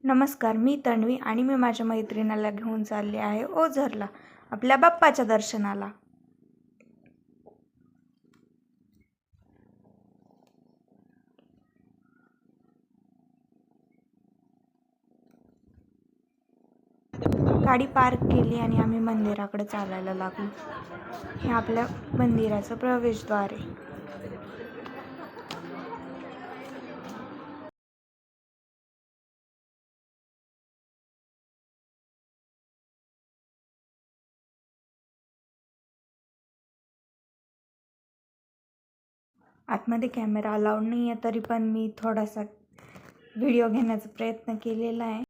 नमस्कार, मी तन्वी आणि मी माझ्या मैत्रिणीला घेऊन चालले आहे ओझरला आपल्या बाप्पाच्या दर्शनाला. गाडी पार्क केली आणि आम्ही मंदिराकडे चालायला लागलो. हे आपल्या मंदिराचं प्रवेशद्वार आहे. आतमध्ये कॅमेरा अलाउड नाही आहे, तरी पण मी थोडासा व्हिडिओ घेण्याचा प्रयत्न केलेला आहे.